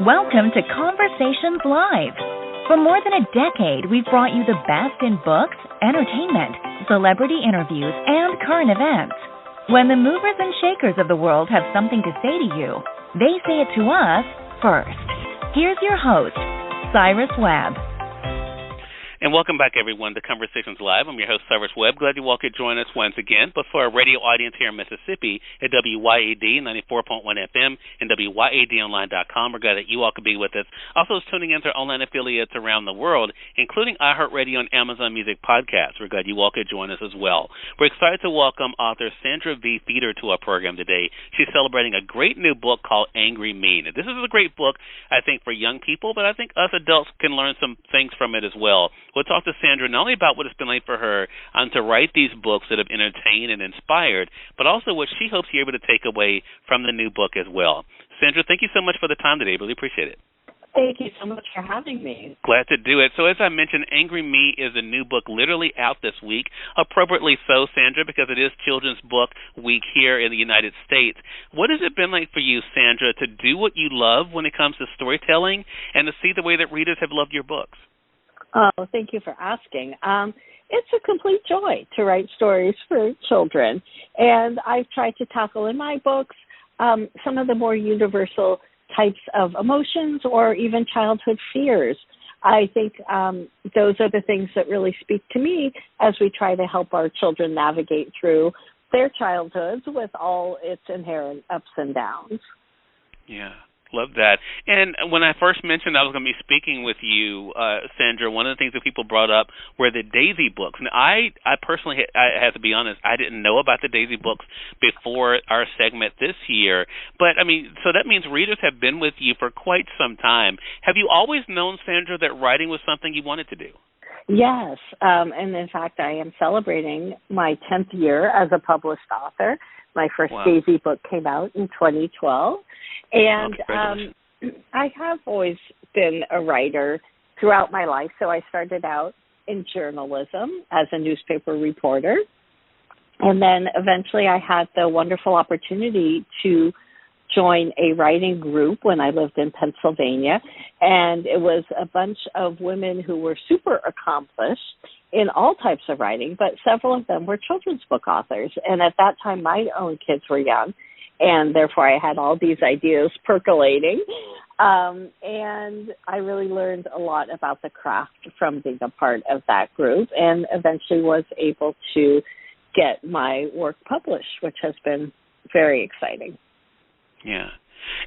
Welcome to Conversations Live. For more than a decade, we've brought you the best in books, entertainment, celebrity interviews, and current events. When the movers and shakers of the world have something to say to you, they say it to us first. Here's your host, Cyrus Webb. And welcome back, everyone, to Conversations Live. I'm your host, Cyrus Webb. Glad you all could join us once again. But for our radio audience here in Mississippi at WYAD 94.1 FM and WYADonline.com, we're glad that you all could be with us. Also, tuning in to our online affiliates around the world, including iHeartRadio and Amazon Music Podcasts. We're glad you all could join us as well. We're excited to welcome author Sandra V to our program today. She's celebrating a great new book called Angry Me. Now, this is a great book, I think, for young people, but I think us adults can learn some things from it as well. We'll talk to Sandra not only about what it's been like for her to write these books that have entertained and inspired, but also what she hopes you're able to take away from the new book as well. Sandra, thank you so much for the time today. Really appreciate it. Thank you so much for having me. Glad to do it. So as I mentioned, Angry Me is a new book literally out this week, appropriately so, Sandra, because it is Children's Book Week here in the United States. What has it been like for you, Sandra, to do what you love when it comes to storytelling and to see the way that readers have loved your books? Oh, thank you for asking. It's a complete joy to write stories for children, and I've tried to tackle in my books some of the more universal types of emotions or even childhood fears. I think those are the things that really speak to me as we try to help our children navigate through their childhoods with all its inherent ups and downs. Yeah. Love that. And when I first mentioned I was going to be speaking with you, Sandra, one of the things that people brought up were the Daisy books. And I personally, I have to be honest, I didn't know about the Daisy books before our segment this year. But, I mean, so that means readers have been with you for quite some time. Have you always known, Sandra, that writing was something you wanted to do? Yes, and in fact, I am celebrating my 10th year as a published author. My first Daisy book came out in 2012, and I have always been a writer throughout my life. So I started out in journalism as a newspaper reporter, and then eventually I had the wonderful opportunity to join a writing group when I lived in Pennsylvania, and it was a bunch of women who were super accomplished in all types of writing, but several of them were children's book authors. And at that time, my own kids were young, and therefore I had all these ideas percolating. And I really learned a lot about the craft from being a part of that group, and eventually was able to get my work published, which has been very exciting. Yeah.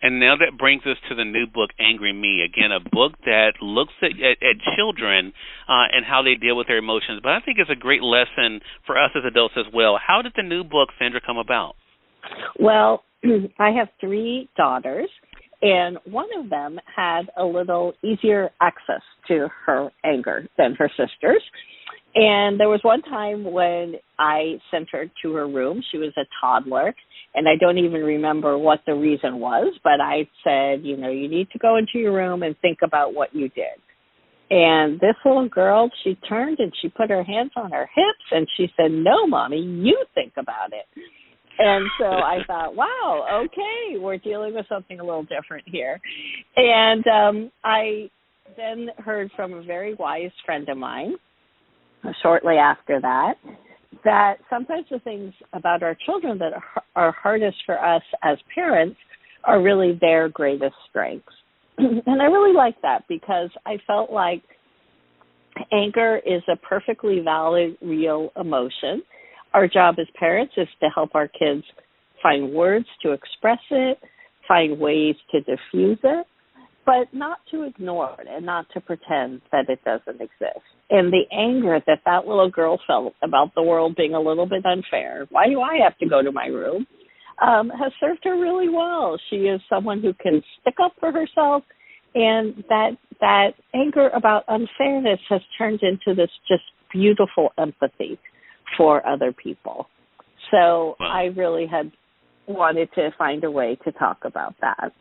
And now that brings us to the new book, Angry Me. Again, a book that looks at children and how they deal with their emotions. But I think it's a great lesson for us as adults as well. How did the new book, Sandra, come about? Well, I have 3 daughters, and one of them had a little easier access to her anger than her sisters. And there was one time when I sent her to her room. She was a toddler, and I don't even remember what the reason was, but I said, you need to go into your room and think about what you did. And this little girl, she turned and she put her hands on her hips, and she said, no, Mommy, you think about it. And so I thought, wow, okay, we're dealing with something a little different here. And I then heard from a very wise friend of mine shortly after that sometimes the things about our children that are hardest for us as parents are really their greatest strengths. And I really like that, because I felt like anger is a perfectly valid, real emotion. Our job as parents is to help our kids find words to express it, find ways to diffuse it, but not to ignore it and not to pretend that it doesn't exist. And the anger that little girl felt about the world being a little bit unfair, why do I have to go to my room, has served her really well. She is someone who can stick up for herself, and that anger about unfairness has turned into this just beautiful empathy for other people. So I really had wanted to find a way to talk about that.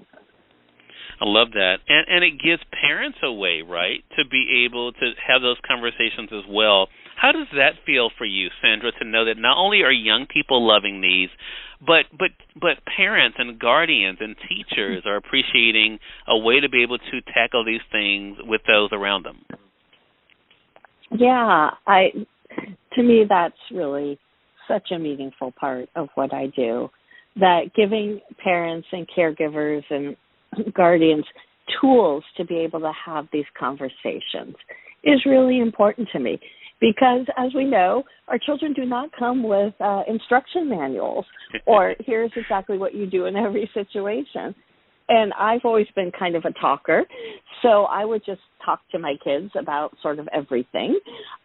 I love that. And it gives parents a way, right, to be able to have those conversations as well. How does that feel for you, Sandra, to know that not only are young people loving these, but parents and guardians and teachers are appreciating a way to be able to tackle these things with those around them? Yeah, to me that's really such a meaningful part of what I do, that giving parents and caregivers and guardians tools to be able to have these conversations is really important to me. Because, as we know, our children do not come with instruction manuals or here's exactly what you do in every situation. And I've always been kind of a talker, so I would just talk to my kids about sort of everything.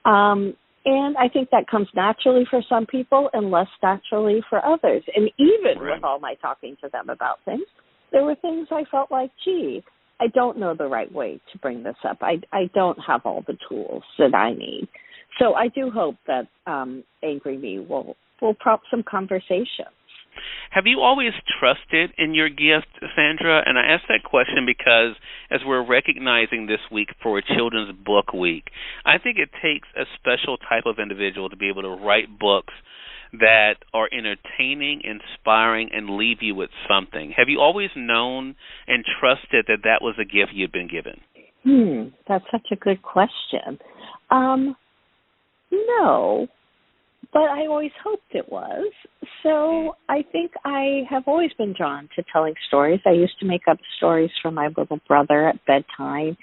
And I think that comes naturally for some people and less naturally for others. And even with all my talking to them about things, there were things I felt like, gee, I don't know the right way to bring this up. I don't have all the tools that I need. So I do hope that Angry Me will prompt some conversations. Have you always trusted in your gift, Sandra? And I ask that question because as we're recognizing this week for Children's Book Week, I think it takes a special type of individual to be able to write books that are entertaining, inspiring, and leave you with something. Have you always known and trusted that that was a gift you'd been given? That's such a good question. No, but I always hoped it was. So I think I have always been drawn to telling stories. I used to make up stories for my little brother at bedtime.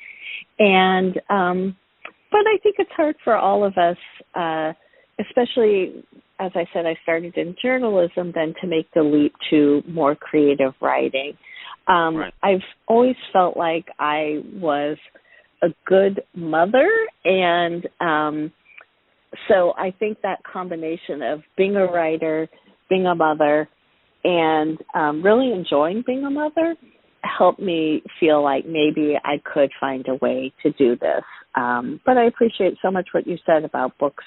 And but I think it's hard for all of us, especially, as I said, I started in journalism, then to make the leap to more creative writing. I've always felt like I was a good mother, and so I think that combination of being a writer, being a mother, and really enjoying being a mother helped me feel like maybe I could find a way to do this. But I appreciate so much what you said about books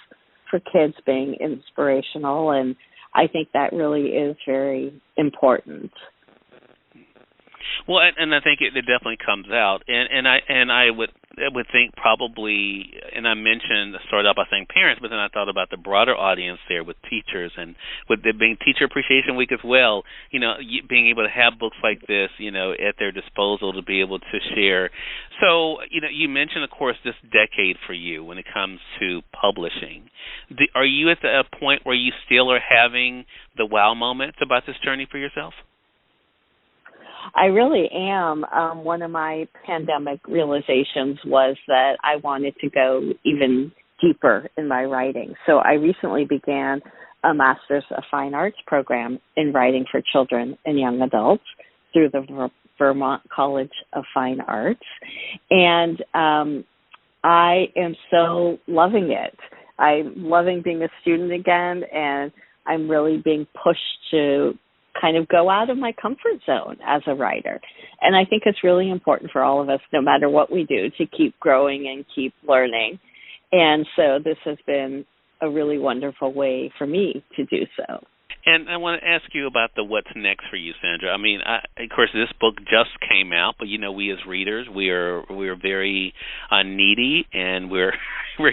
for kids being inspirational, and I think that really is very important. Well, and I think it definitely comes out, and I would think probably, and I started out by saying parents, but then I thought about the broader audience there with teachers, and with it being Teacher Appreciation Week as well. Being able to have books like this, at their disposal to be able to share. So, you mentioned, of course, this decade for you when it comes to publishing. Are you at a point where you still are having the wow moments about this journey for yourself? I really am. One of my pandemic realizations was that I wanted to go even deeper in my writing. So I recently began a Master's of Fine Arts program in writing for children and young adults through the Vermont College of Fine Arts. And I am so loving it. I'm loving being a student again, and I'm really being pushed to kind of go out of my comfort zone as a writer. And I think it's really important for all of us, no matter what we do, to keep growing and keep learning. And so this has been a really wonderful way for me to do so. And I want to ask you about the what's next for you, Sandra. I mean, of course, this book just came out, but we as readers, we are very needy, and we're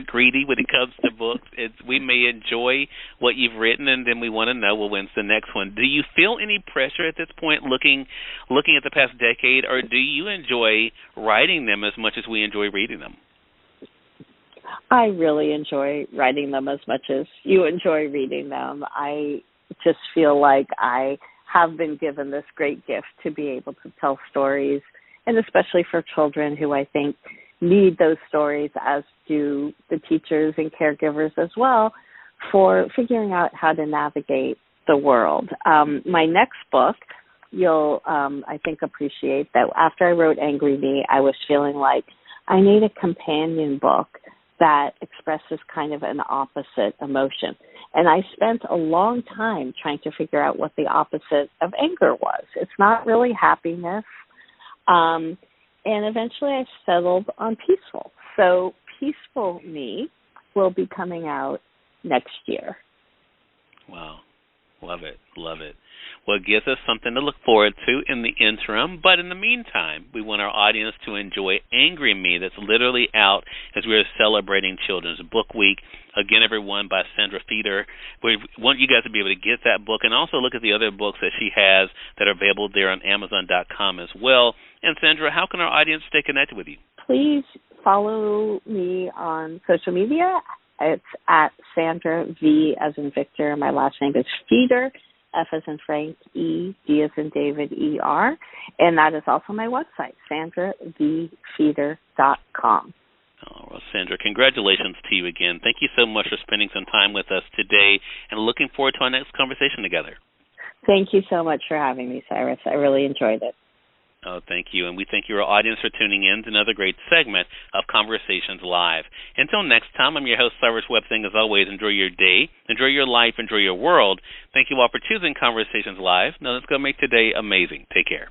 greedy when it comes to books. We may enjoy what you've written, and then we want to know, well, when's the next one? Do you feel any pressure at this point, looking at the past decade, or do you enjoy writing them as much as we enjoy reading them? I really enjoy writing them as much as you enjoy reading them. I just feel like I have been given this great gift to be able to tell stories, and especially for children who I think need those stories, as do the teachers and caregivers as well, for figuring out how to navigate the world. My next book, you'll, I think, appreciate that after I wrote Angry Me, I was feeling like I need a companion book that expresses kind of an opposite emotion. And I spent a long time trying to figure out what the opposite of anger was. It's not really happiness. And eventually I settled on peaceful. So Peaceful Me will be coming out next year. Wow. Love it. Love it. Well, it gives us something to look forward to in the interim. But in the meantime, we want our audience to enjoy Angry Me, that's literally out as we are celebrating Children's Book Week. Again, everyone, by Sandra V. We want you guys to be able to get that book and also look at the other books that she has that are available there on Amazon.com as well. And Sandra, how can our audience stay connected with you? Please follow me on social media. It's at Sandra V as in Victor. My last name is Feeder, F as in Frank, E, D as in David, E-R. And that is also my website, SandraVFeeder.com. Oh, well, Sandra, congratulations to you again. Thank you so much for spending some time with us today and looking forward to our next conversation together. Thank you so much for having me, Cyrus. I really enjoyed it. Oh, thank you. And we thank your audience for tuning in to another great segment of Conversations Live. Until next time, I'm your host, Cyrus Webb, saying as always, enjoy your day, enjoy your life, enjoy your world. Thank you all for choosing Conversations Live. Now let's go make today amazing. Take care.